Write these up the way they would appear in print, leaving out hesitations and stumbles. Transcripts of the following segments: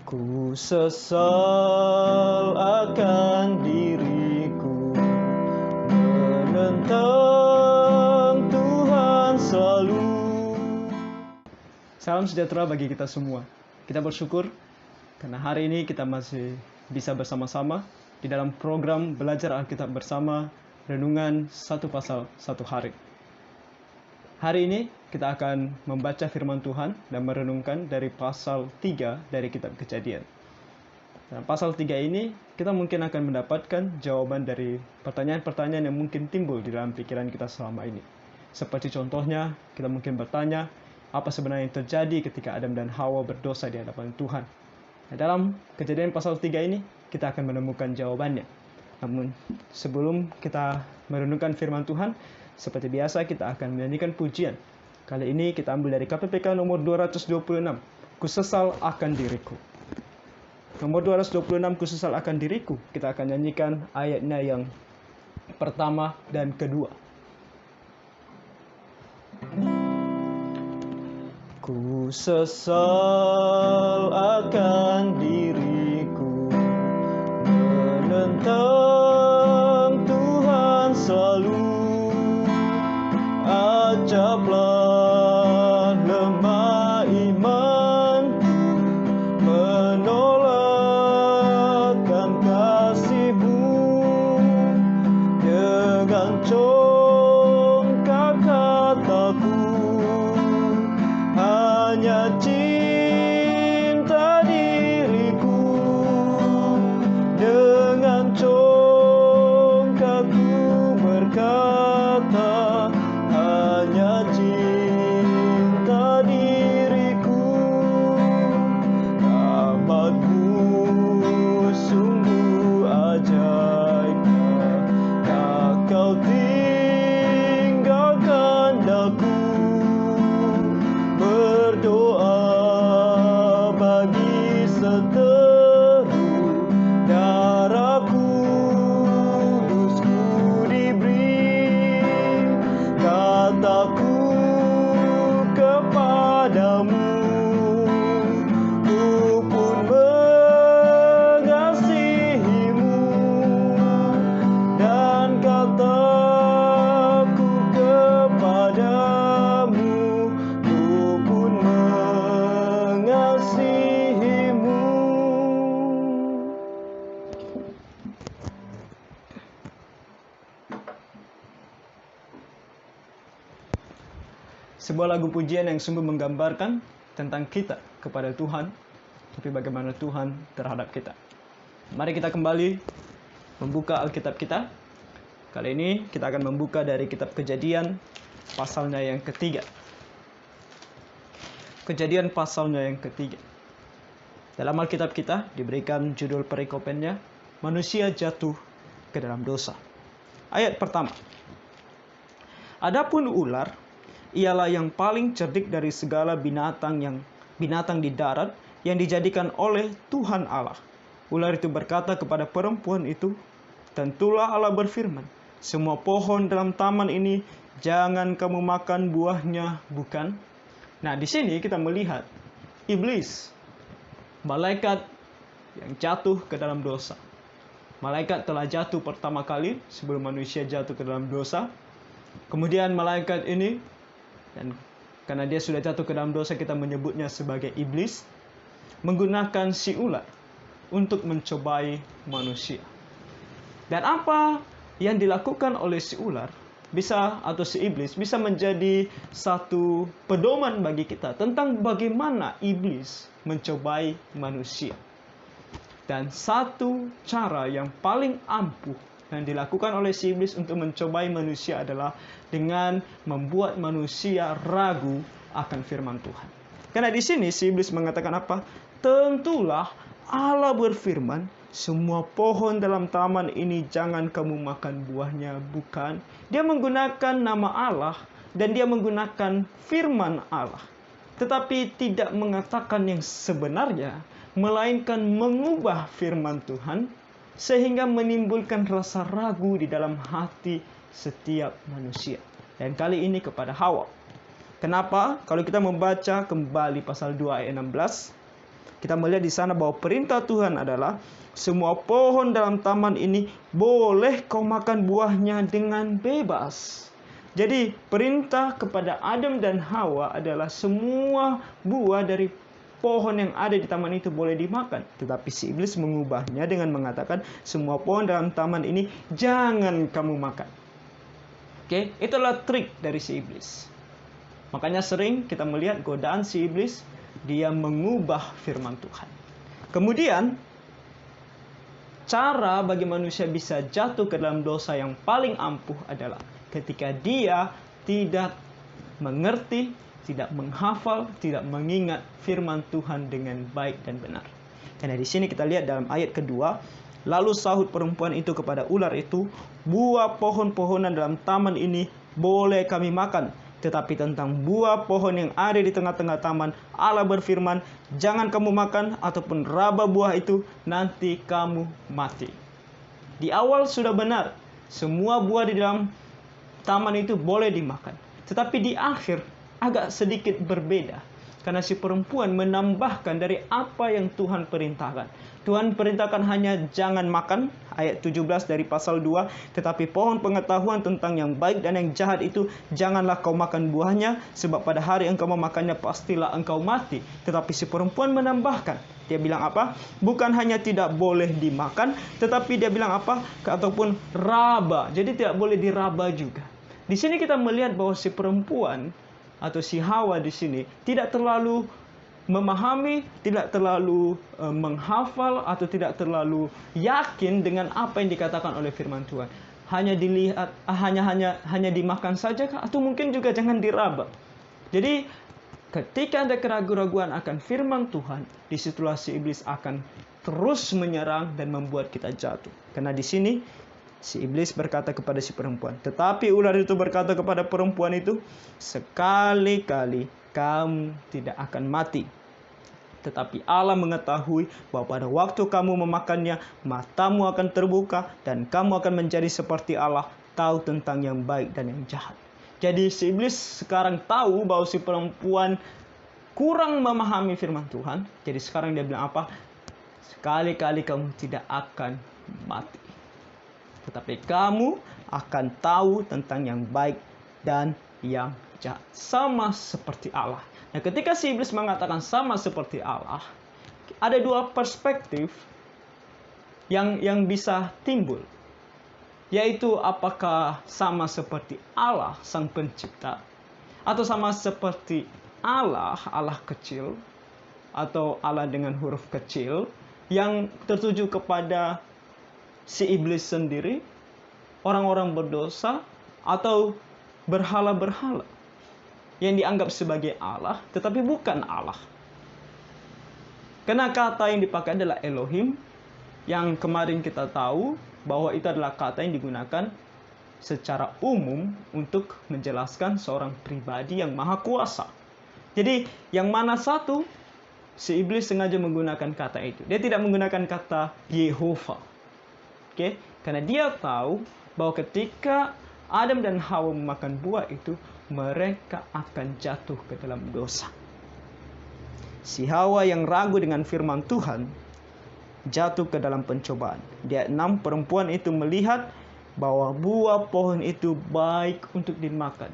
Ku sesal akan diriku, menentang Tuhan selalu. Salam sejahtera bagi kita semua. Kita bersyukur karena hari ini kita masih bisa bersama-sama di dalam program Belajar Alkitab Bersama, Renungan Satu Pasal Satu Hari. Hari ini kita akan membaca firman Tuhan dan merenungkan dari pasal 3 dari kitab Kejadian. Dalam pasal 3 ini, kita mungkin akan mendapatkan jawaban dari pertanyaan-pertanyaan yang mungkin timbul di dalam pikiran kita selama ini. Seperti contohnya, kita mungkin bertanya, apa sebenarnya yang terjadi ketika Adam dan Hawa berdosa di hadapan Tuhan? Nah, dalam Kejadian pasal 3 ini, kita akan menemukan jawabannya. Namun, sebelum kita merenungkan firman Tuhan, seperti biasa kita akan menyanyikan pujian. Kali ini kita ambil dari KPPK nomor 226, Ku sesal akan diriku. Nomor 226, Ku sesal akan diriku. Kita akan nyanyikan ayatnya yang pertama dan kedua. Ku sesal akan diriku, menentang Tuhan selalu. Ajablah lemah imanku, menolakkan kasih-Mu. Dengan congkak kataku, hanya cinta diriku. Dengan congkakku berkata, hanya cinta diriku. Rahmat-Mu sungguh ajaib, tak Kau tinggalkan daku. Berdoa bagi seteru darah kudus-Ku diberi. Kataku kepadamu, ku pun mengasihi-Mu. Dan kataku kepadamu, ku pun mengasihi-Mu. Sebuah lagu pujian yang sungguh menggambarkan tentang kita kepada Tuhan, tapi bagaimana Tuhan terhadap kita. Mari kita kembali membuka Alkitab kita. Kali ini kita akan membuka dari kitab Kejadian, pasalnya yang ketiga. Kejadian pasalnya yang ketiga. Dalam Alkitab kita diberikan judul perikopennya, Manusia Jatuh ke Dalam Dosa. Ayat pertama. Adapun ular, ialah yang paling cerdik dari segala binatang di darat yang dijadikan oleh Tuhan Allah. Ular itu berkata kepada perempuan itu, tentulah Allah berfirman, semua pohon dalam taman ini jangan kamu makan buahnya, bukan? Nah, di sini kita melihat iblis, malaikat yang jatuh ke dalam dosa. Malaikat telah jatuh pertama kali sebelum manusia jatuh ke dalam dosa. Kemudian malaikat ini, dan karena dia sudah jatuh ke dalam dosa, kita menyebutnya sebagai iblis, menggunakan si ular untuk mencobai manusia. Dan apa yang dilakukan oleh si ular atau si iblis bisa menjadi satu pedoman bagi kita tentang bagaimana iblis mencobai manusia. Dan satu cara yang paling ampuh yang dilakukan oleh si iblis untuk mencobai manusia adalah dengan membuat manusia ragu akan firman Tuhan. Karena di sini si iblis mengatakan apa? Tentulah Allah berfirman, semua pohon dalam taman ini jangan kamu makan buahnya, bukan? Dia menggunakan nama Allah dan dia menggunakan firman Allah. Tetapi tidak mengatakan yang sebenarnya, melainkan mengubah firman Tuhan sehingga menimbulkan rasa ragu di dalam hati setiap manusia. Dan kali ini kepada Hawa. Kenapa? Kalau kita membaca kembali pasal 2 ayat 16, Kita melihat di sana bahwa perintah Tuhan adalah semua pohon dalam taman ini boleh kau makan buahnya dengan bebas. Jadi perintah kepada Adam dan Hawa adalah semua buah dari pohon yang ada di taman itu boleh dimakan. Tetapi si iblis mengubahnya dengan mengatakan semua pohon dalam taman ini jangan kamu makan. Oke, itulah trik dari si iblis. Makanya sering kita melihat godaan si iblis, dia mengubah firman Tuhan. Kemudian cara bagi manusia bisa jatuh ke dalam dosa yang paling ampuh adalah ketika dia tidak mengerti, tidak menghafal, tidak mengingat firman Tuhan dengan baik dan benar. Karena di sini kita lihat dalam ayat kedua, lalu sahut perempuan itu kepada ular itu, buah pohon-pohonan dalam taman ini boleh kami makan, tetapi tentang buah pohon yang ada di tengah-tengah taman, Allah berfirman, jangan kamu makan ataupun raba buah itu, nanti kamu mati. Di awal sudah benar, semua buah di dalam taman itu boleh dimakan. Tetapi di akhir agak sedikit berbeda. Karena si perempuan menambahkan dari apa yang Tuhan perintahkan. Tuhan perintahkan hanya jangan makan, ayat 17 dari pasal 2. Tetapi pohon pengetahuan tentang yang baik dan yang jahat itu, janganlah kau makan buahnya, sebab pada hari engkau memakannya pastilah engkau mati. Tetapi si perempuan menambahkan. Dia bilang apa? Bukan hanya tidak boleh dimakan, tetapi dia bilang apa? Ataupun raba. Jadi tidak boleh diraba juga. Di sini kita melihat bahwa si perempuan atau si Hawa di sini tidak terlalu memahami, tidak terlalu menghafal atau tidak terlalu yakin dengan apa yang dikatakan oleh firman Tuhan. Hanya dilihat, hanya dimakan saja kah? Atau mungkin juga jangan diraba. Jadi ketika ada keraguan-raguan akan firman Tuhan, disitulah si iblis akan terus menyerang dan membuat kita jatuh. Karena di sini si iblis berkata kepada si perempuan, tetapi ular itu berkata kepada perempuan itu, sekali-kali kamu tidak akan mati. Tetapi Allah mengetahui bahwa pada waktu kamu memakannya, matamu akan terbuka dan kamu akan menjadi seperti Allah, tahu tentang yang baik dan yang jahat. Jadi si iblis sekarang tahu bahwa si perempuan kurang memahami firman Tuhan. Jadi sekarang dia bilang apa? Sekali-kali kamu tidak akan mati. Tetapi kamu akan tahu tentang yang baik dan yang jahat. Sama seperti Allah. Nah, ketika si iblis mengatakan sama seperti Allah, ada dua perspektif yang bisa timbul. Yaitu apakah sama seperti Allah sang pencipta, atau sama seperti Allah kecil, atau Allah dengan huruf kecil, yang tertuju kepada si iblis sendiri, orang-orang berdosa, atau berhala-berhala yang dianggap sebagai Allah, tetapi bukan Allah. Karena kata yang dipakai adalah Elohim, yang kemarin kita tahu bahwa itu adalah kata yang digunakan secara umum untuk menjelaskan seorang pribadi yang maha kuasa. Jadi yang mana satu, si iblis sengaja menggunakan kata itu. Dia tidak menggunakan kata Yehova. Oke? Karena dia tahu bahwa ketika Adam dan Hawa memakan buah itu, mereka akan jatuh ke dalam dosa. Si Hawa yang ragu dengan firman Tuhan jatuh ke dalam pencobaan. Di ayat 6, perempuan itu melihat bahwa buah pohon itu baik untuk dimakan.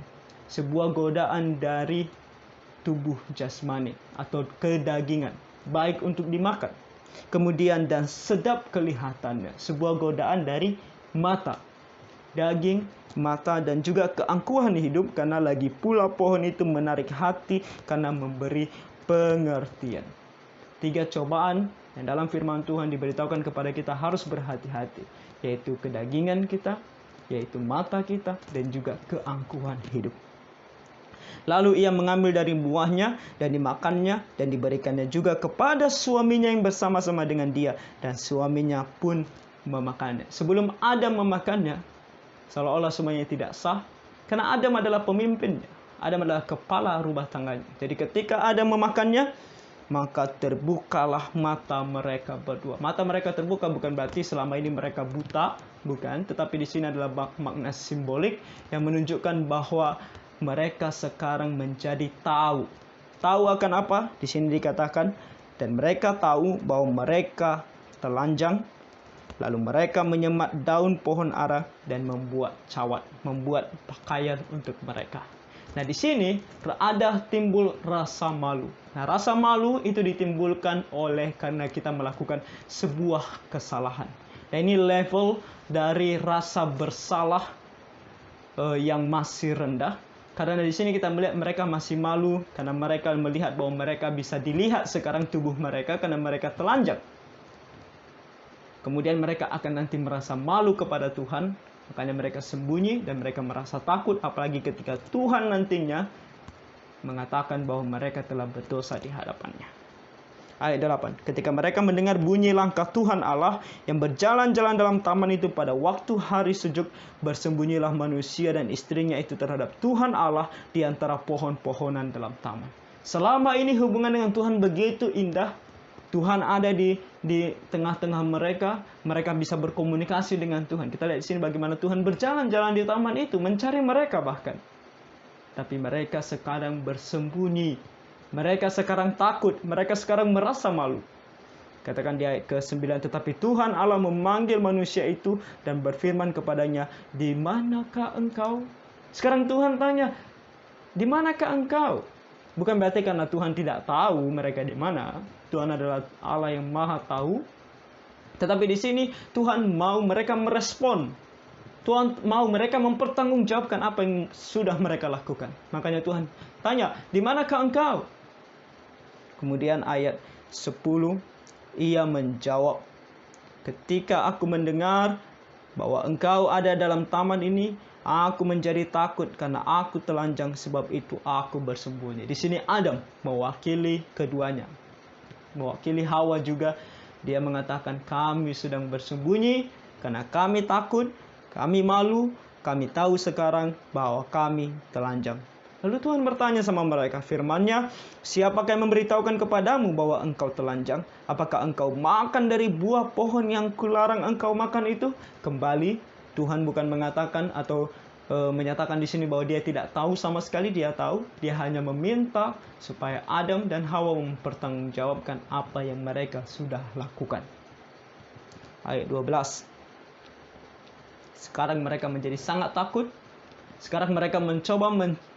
Sebuah godaan dari tubuh jasmani atau kedagingan, baik untuk dimakan. Kemudian dan sedap kelihatannya, sebuah godaan dari mata, daging, mata, dan juga keangkuhan hidup, karena lagi pula pohon itu menarik hati karena memberi pengertian. 3 cobaan yang dalam firman Tuhan diberitahukan kepada kita harus berhati-hati, yaitu kedagingan kita, yaitu mata kita, dan juga keangkuhan hidup. Lalu ia mengambil dari buahnya dan dimakannya, dan diberikannya juga kepada suaminya yang bersama-sama dengan dia, dan suaminya pun memakannya. Sebelum Adam memakannya, seolah-olah semuanya tidak sah, karena Adam adalah pemimpinnya. Adam adalah kepala rumah tangganya. Jadi ketika Adam memakannya, maka terbukalah mata mereka berdua. Mata mereka terbuka bukan berarti selama ini mereka buta, bukan. Tetapi di sini adalah makna simbolik yang menunjukkan bahwa mereka sekarang menjadi tahu. Tahu akan apa? Di sini dikatakan Dan mereka tahu bahwa mereka telanjang. Lalu mereka menyemat daun pohon ara dan membuat cawat, membuat pakaian untuk mereka. Nah, di sini ada timbul rasa malu. Nah, rasa malu itu ditimbulkan oleh karena kita melakukan sebuah kesalahan. Nah, ini level dari rasa bersalah yang masih rendah. Karena di sini kita melihat mereka masih malu karena mereka melihat bahwa mereka bisa dilihat sekarang tubuh mereka karena mereka telanjang. Kemudian mereka akan nanti merasa malu kepada Tuhan, makanya mereka sembunyi dan mereka merasa takut, apalagi ketika Tuhan nantinya mengatakan bahwa mereka telah berdosa di hadapannya. Ayat 8. Ketika mereka mendengar bunyi langkah Tuhan Allah yang berjalan-jalan dalam taman itu pada waktu hari sejuk, bersembunyilah manusia dan istrinya itu terhadap Tuhan Allah di antara pohon-pohonan dalam taman. Selama ini hubungan dengan Tuhan begitu indah. Tuhan ada di tengah-tengah mereka. Mereka bisa berkomunikasi dengan Tuhan. Kita lihat di sini bagaimana Tuhan berjalan-jalan di taman itu, mencari mereka bahkan. Tapi mereka sekarang bersembunyi. Mereka sekarang takut. Mereka sekarang merasa malu. Katakan di ayat ke-9, tetapi Tuhan Allah memanggil manusia itu dan berfirman kepadanya, di manakah engkau? Sekarang Tuhan tanya, di manakah engkau? Bukan berarti karena Tuhan tidak tahu mereka di mana. Tuhan adalah Allah yang maha tahu. Tetapi di sini Tuhan mau mereka merespon. Tuhan mau mereka mempertanggungjawabkan apa yang sudah mereka lakukan. Makanya Tuhan tanya, di manakah engkau? Kemudian ayat 10, ia menjawab, ketika aku mendengar bahwa engkau ada dalam taman ini, aku menjadi takut karena aku telanjang, sebab itu aku bersembunyi. Di sini Adam mewakili keduanya. Mewakili Hawa juga. Dia mengatakan kami sedang bersembunyi karena kami takut, kami malu, kami tahu sekarang bahwa kami telanjang. Lalu Tuhan bertanya sama mereka, firman-Nya, siapakah yang memberitahukan kepadamu bahwa engkau telanjang? Apakah engkau makan dari buah pohon yang kularang engkau makan itu? Kembali, Tuhan bukan mengatakan atau menyatakan di sini bahwa dia tidak tahu sama sekali. Dia tahu, dia hanya meminta supaya Adam dan Hawa mempertanggungjawabkan apa yang mereka sudah lakukan. Ayat 12. Sekarang mereka menjadi sangat takut. Sekarang mereka mencoba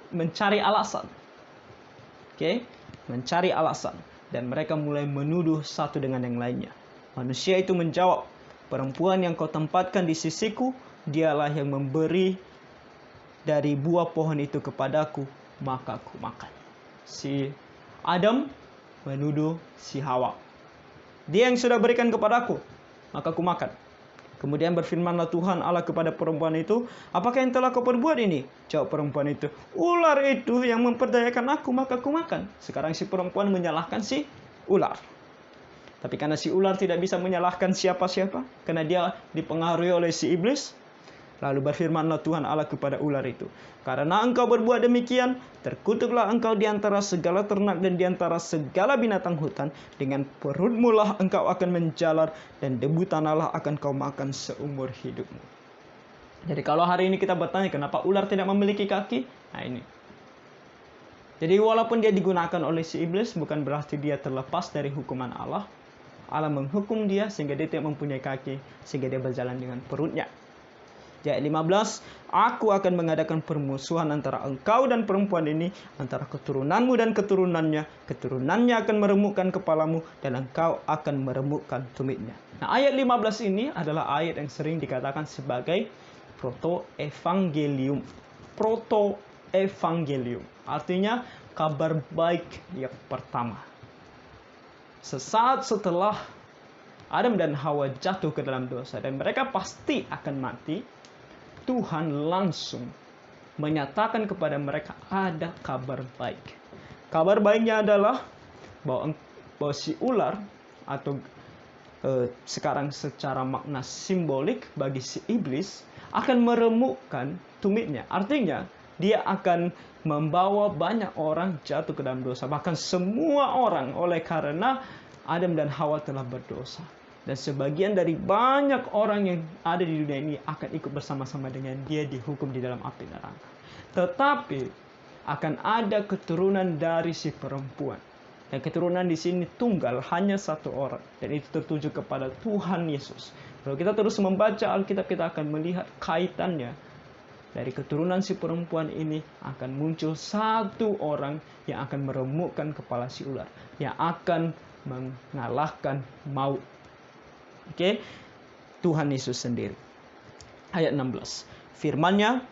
mencari alasan. Mencari alasan. Dan mereka mulai menuduh satu dengan yang lainnya. Manusia itu menjawab, perempuan yang kau tempatkan di sisiku, dialah yang memberi dari buah pohon itu kepadaku, maka aku makan. Si Adam menuduh si Hawa. Dia yang sudah berikan kepadaku, maka aku makan. Kemudian berfirmanlah Tuhan Allah kepada perempuan itu, apakah yang telah kau perbuat ini? Jawab perempuan itu, ular itu yang memperdayakan aku, maka aku makan. Sekarang si perempuan menyalahkan si ular. Tapi karena si ular tidak bisa menyalahkan siapa-siapa, karena dia dipengaruhi oleh si iblis, lalu berfirmanlah Tuhan Allah kepada ular itu, karena engkau berbuat demikian, terkutuklah engkau di antara segala ternak dan di antara segala binatang hutan. Dengan perutmu lah engkau akan menjalar, dan debu tanahlah akan kau makan seumur hidupmu. Jadi kalau hari ini kita bertanya kenapa ular tidak memiliki kaki? Nah ini. Jadi walaupun dia digunakan oleh si iblis, bukan berarti dia terlepas dari hukuman Allah. Allah menghukum dia sehingga dia tidak mempunyai kaki, sehingga dia berjalan dengan perutnya. Ayat 15, aku akan mengadakan permusuhan antara engkau dan perempuan ini, antara keturunanmu dan keturunannya. Keturunannya akan meremukkan kepalamu, dan engkau akan meremukkan tumitnya. Nah, ayat 15 ini adalah ayat yang sering dikatakan sebagai proto-evangelium. Proto-evangelium, artinya kabar baik yang pertama. Sesaat setelah Adam dan Hawa jatuh ke dalam dosa, dan mereka pasti akan mati, Tuhan langsung menyatakan kepada mereka ada kabar baik. Kabar baiknya adalah bahwa si ular, atau sekarang secara makna simbolik bagi si iblis, akan meremukkan tumitnya. Artinya dia akan membawa banyak orang jatuh ke dalam dosa. Bahkan semua orang, oleh karena Adam dan Hawa telah berdosa. Dan sebagian dari banyak orang yang ada di dunia ini akan ikut bersama-sama dengan dia dihukum di dalam api neraka. Tetapi akan ada keturunan dari si perempuan. Dan keturunan di sini tunggal, hanya satu orang, dan itu tertuju kepada Tuhan Yesus. Kalau kita terus membaca Alkitab, kita akan melihat kaitannya. Dari keturunan si perempuan ini akan muncul satu orang yang akan meremukkan kepala si ular, yang akan mengalahkan maut. Oke, Tuhan Yesus sendiri. Ayat 16. Firman-Nya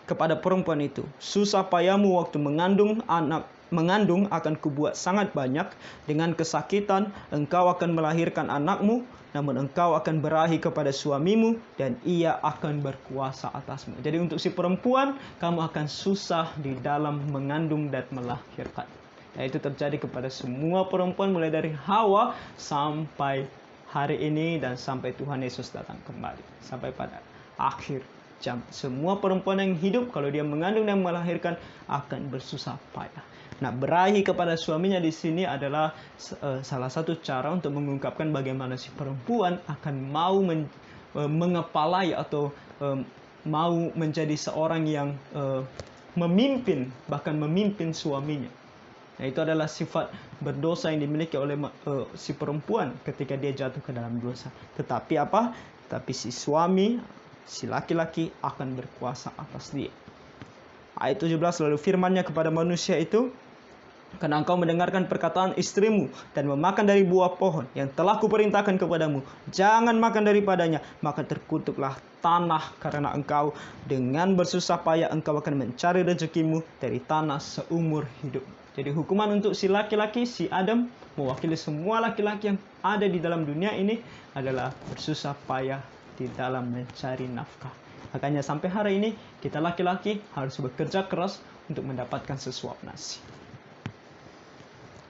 kepada perempuan itu, susah payahmu waktu mengandung akan kubuat sangat banyak, dengan kesakitan engkau akan melahirkan anakmu, namun engkau akan berahi kepada suamimu dan ia akan berkuasa atasmu. Jadi untuk si perempuan, kamu akan susah di dalam mengandung dan melahirkan. Dan itu terjadi kepada semua perempuan mulai dari Hawa sampai hari ini dan sampai Tuhan Yesus datang kembali. Sampai pada akhir jam. Semua perempuan yang hidup, kalau dia mengandung dan melahirkan, akan bersusah payah. Nah, berahi kepada suaminya di sini adalah salah satu cara untuk mengungkapkan bagaimana si perempuan akan mau mengepalai atau mau menjadi seorang yang memimpin, bahkan memimpin suaminya. Nah, itu adalah sifat berdosa yang dimiliki oleh si perempuan ketika dia jatuh ke dalam dosa. Tetapi apa? Tapi si suami, si laki-laki akan berkuasa atas dia. Ayat 17, lalu firman-Nya kepada manusia itu, karena engkau mendengarkan perkataan istrimu dan memakan dari buah pohon yang telah kuperintahkan kepadamu, jangan makan daripadanya, maka terkutuklah tanah karena engkau, dengan bersusah payah engkau akan mencari rezekimu dari tanah seumur hidup. Jadi hukuman untuk si laki-laki, si Adam, mewakili semua laki-laki yang ada di dalam dunia ini, adalah bersusah payah di dalam mencari nafkah. Makanya sampai hari ini kita laki-laki harus bekerja keras untuk mendapatkan sesuap nasi.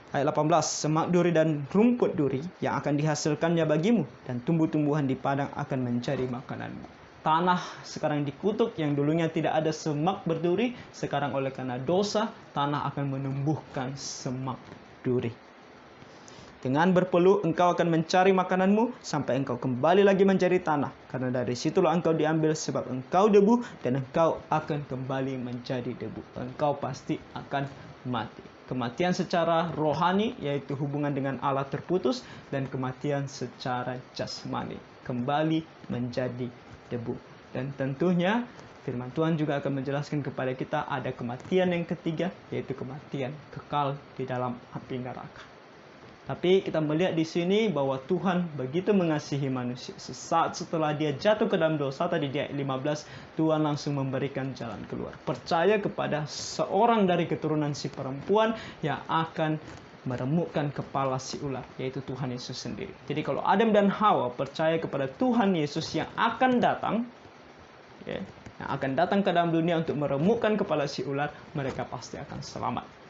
Ayat 18, semak duri dan rumput duri yang akan dihasilkannya bagimu, dan tumbuh-tumbuhan di padang akan mencari makananmu. Tanah sekarang dikutuk, yang dulunya tidak ada semak berduri, sekarang oleh karena dosa, tanah akan menumbuhkan semak duri. Dengan berpeluh engkau akan mencari makananmu sampai engkau kembali lagi menjadi tanah, karena dari situlah engkau diambil, sebab engkau debu dan engkau akan kembali menjadi debu. Engkau pasti akan mati. Kematian secara rohani, yaitu hubungan dengan Allah terputus, dan kematian secara jasmani, kembali menjadi debu. Dan tentunya firman Tuhan juga akan menjelaskan kepada kita ada kematian yang ketiga, yaitu kematian kekal di dalam api neraka. Tapi kita melihat di sini bahwa Tuhan begitu mengasihi manusia. Sesaat setelah dia jatuh ke dalam dosa, tadi di ayat 15, Tuhan langsung memberikan jalan keluar. Percaya kepada seorang dari keturunan si perempuan yang akan meremukkan kepala si ular, yaitu Tuhan Yesus sendiri. Jadi kalau Adam dan Hawa percaya kepada Tuhan Yesus yang akan datang, yang akan datang ke dalam dunia untuk meremukkan kepala si ular, mereka pasti akan selamat.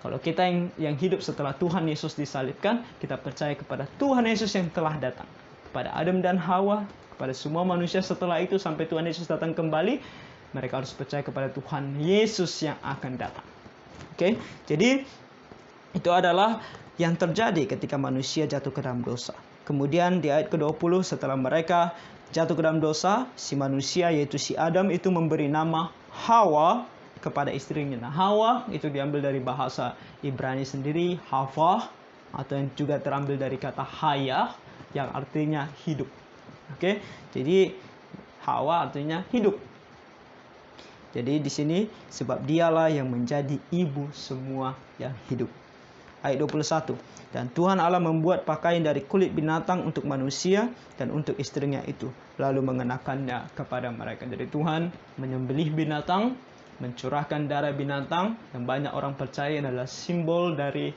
Kalau kita yang hidup setelah Tuhan Yesus disalibkan, kita percaya kepada Tuhan Yesus yang telah datang. Kepada Adam dan Hawa, kepada semua manusia setelah itu sampai Tuhan Yesus datang kembali, mereka harus percaya kepada Tuhan Yesus yang akan datang. Oke, jadi itu adalah yang terjadi ketika manusia jatuh ke dalam dosa. Kemudian di ayat ke-20, setelah mereka jatuh ke dalam dosa, si manusia yaitu si Adam itu memberi nama Hawa kepada istrinya. Nah, Hawa itu diambil dari bahasa Ibrani sendiri, Hava, atau yang juga terambil dari kata Hayah, yang artinya hidup. Oke, jadi Hawa artinya hidup. Jadi di sini sebab dialah yang menjadi ibu semua yang hidup. Ayat 21. Dan Tuhan Allah membuat pakaian dari kulit binatang untuk manusia dan untuk istrinya itu, lalu mengenakannya kepada mereka. Jadi Tuhan menyembelih binatang, mencurahkan darah binatang, yang banyak orang percaya adalah simbol dari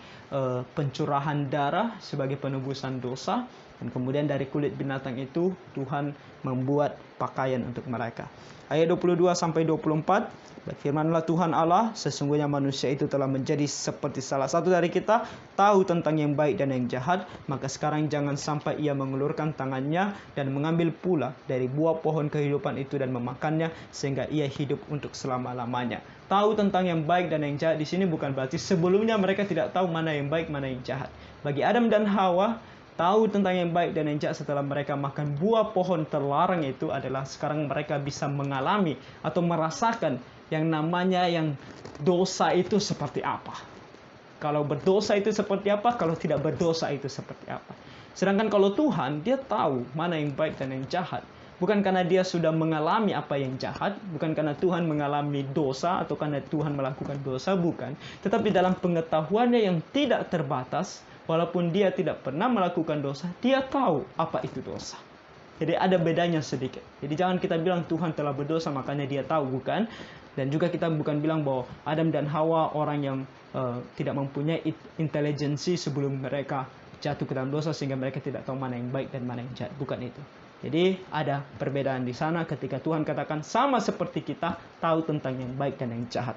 pencurahan darah sebagai penebusan dosa. Dan kemudian dari kulit binatang itu Tuhan membuat pakaian untuk mereka. Ayat 22 sampai 24, berfirmanlah Tuhan Allah, sesungguhnya manusia itu telah menjadi seperti salah satu dari kita, tahu tentang yang baik dan yang jahat, maka sekarang jangan sampai ia mengulurkan tangannya dan mengambil pula dari buah pohon kehidupan itu dan memakannya, sehingga ia hidup untuk selama-lamanya. Tahu tentang yang baik dan yang jahat di sini bukan berarti sebelumnya mereka tidak tahu mana yang baik, mana yang jahat. Bagi Adam dan Hawa, tahu tentang yang baik dan yang jahat setelah mereka makan buah pohon terlarang itu adalah sekarang mereka bisa mengalami atau merasakan yang namanya yang dosa itu seperti apa. Kalau berdosa itu seperti apa, kalau tidak berdosa itu seperti apa. Sedangkan kalau Tuhan, dia tahu mana yang baik dan yang jahat. Bukan karena dia sudah mengalami apa yang jahat, bukan karena Tuhan mengalami dosa, atau karena Tuhan melakukan dosa, bukan. Tetapi dalam pengetahuannya yang tidak terbatas, walaupun dia tidak pernah melakukan dosa, dia tahu apa itu dosa. Jadi ada bedanya sedikit. Jadi jangan kita bilang Tuhan telah berdosa makanya dia tahu, bukan. Dan juga kita bukan bilang bahwa Adam dan Hawa orang yang tidak mempunyai intelijensi sebelum mereka jatuh ke dalam dosa sehingga mereka tidak tahu mana yang baik dan mana yang jahat. Bukan itu. Jadi ada perbedaan di sana ketika Tuhan katakan sama seperti kita tahu tentang yang baik dan yang jahat.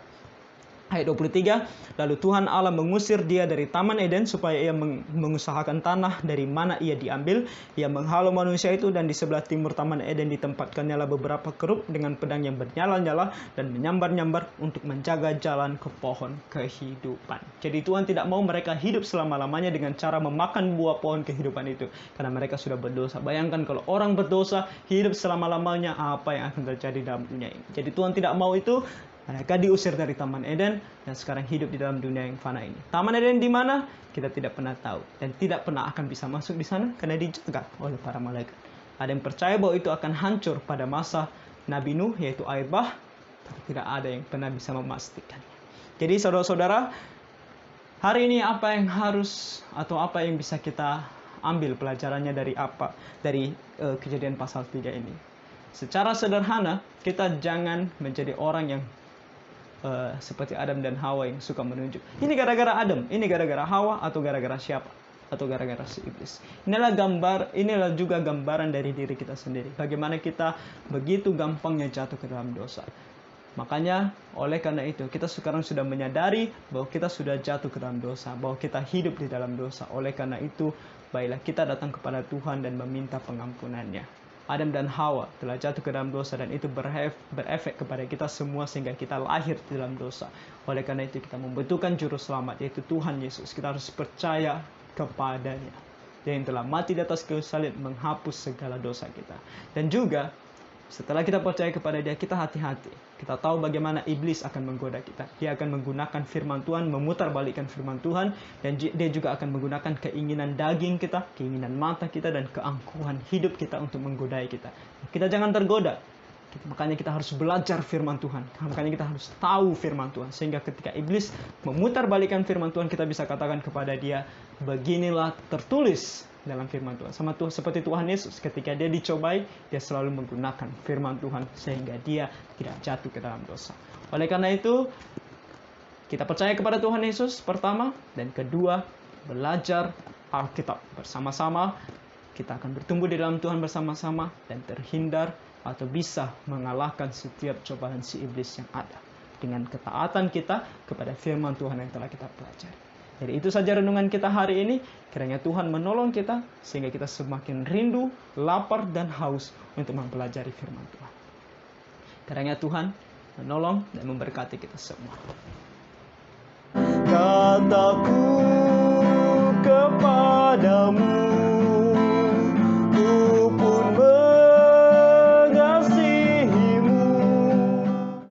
Ayat 23, lalu Tuhan Allah mengusir dia dari Taman Eden supaya ia mengusahakan tanah dari mana ia diambil. Ia menghalau manusia itu dan di sebelah timur Taman Eden ditempatkannya beberapa kerub dengan pedang yang bernyala-nyala dan menyambar-nyambar untuk menjaga jalan ke pohon kehidupan. Jadi Tuhan tidak mau mereka hidup selama-lamanya dengan cara memakan buah pohon kehidupan itu. Karena mereka sudah berdosa. Bayangkan kalau orang berdosa hidup selama-lamanya, apa yang akan terjadi dalam dunia ini. Jadi Tuhan tidak mau itu. Mereka diusir dari Taman Eden dan sekarang hidup di dalam dunia yang fana ini. Taman Eden di mana? Kita tidak pernah tahu dan tidak pernah akan bisa masuk di sana karena dijaga oleh para malaikat. Ada yang percaya bahwa itu akan hancur pada masa Nabi Nuh, yaitu air bah, tapi tidak ada yang pernah bisa memastikannya. Jadi saudara-saudara, hari ini apa yang harus atau apa yang bisa kita ambil pelajarannya dari Kejadian pasal 3 ini? Secara sederhana, kita jangan menjadi orang yang seperti Adam dan Hawa yang suka menunjuk. Ini gara-gara Adam, ini gara-gara Hawa, atau gara-gara siapa? Atau gara-gara si iblis. Inilah juga gambaran dari diri kita sendiri. Bagaimana kita begitu gampangnya jatuh ke dalam dosa. Makanya oleh karena itu kita sekarang sudah menyadari bahwa kita sudah jatuh ke dalam dosa, bahwa kita hidup di dalam dosa. Oleh karena itu, baiklah kita datang kepada Tuhan dan meminta pengampunannya. Adam dan Hawa telah jatuh ke dalam dosa dan itu berefek kepada kita semua sehingga kita lahir di dalam dosa. Oleh karena itu kita membutuhkan juru selamat, yaitu Tuhan Yesus. Kita harus percaya kepadanya. Dia yang telah mati di atas kayu salib menghapus segala dosa kita. Dan juga setelah kita percaya kepada Dia, kita hati-hati. Kita tahu bagaimana iblis akan menggoda kita. Dia akan menggunakan firman Tuhan, memutarbalikkan firman Tuhan, dan dia juga akan menggunakan keinginan daging kita, keinginan mata kita, dan keangkuhan hidup kita untuk menggodai kita. Kita jangan tergoda. Makanya kita harus belajar firman Tuhan. Makanya kita harus tahu firman Tuhan. Sehingga ketika iblis memutarbalikkan firman Tuhan, kita bisa katakan kepada dia, beginilah tertulis dalam firman Tuhan. Seperti Tuhan Yesus, ketika dia dicobai, dia selalu menggunakan firman Tuhan sehingga dia tidak jatuh ke dalam dosa. Oleh karena itu, kita percaya kepada Tuhan Yesus pertama, dan kedua, belajar Alkitab bersama-sama. Kita akan bertumbuh di dalam Tuhan bersama-sama dan terhindar atau bisa mengalahkan setiap cobaan si iblis yang ada dengan ketaatan kita kepada firman Tuhan yang telah kita pelajari. Jadi itu saja renungan kita hari ini. Kiranya Tuhan menolong kita sehingga kita semakin rindu, lapar, dan haus untuk mempelajari firman Tuhan. Kiranya Tuhan menolong dan memberkati kita semua. Kataku kepadamu,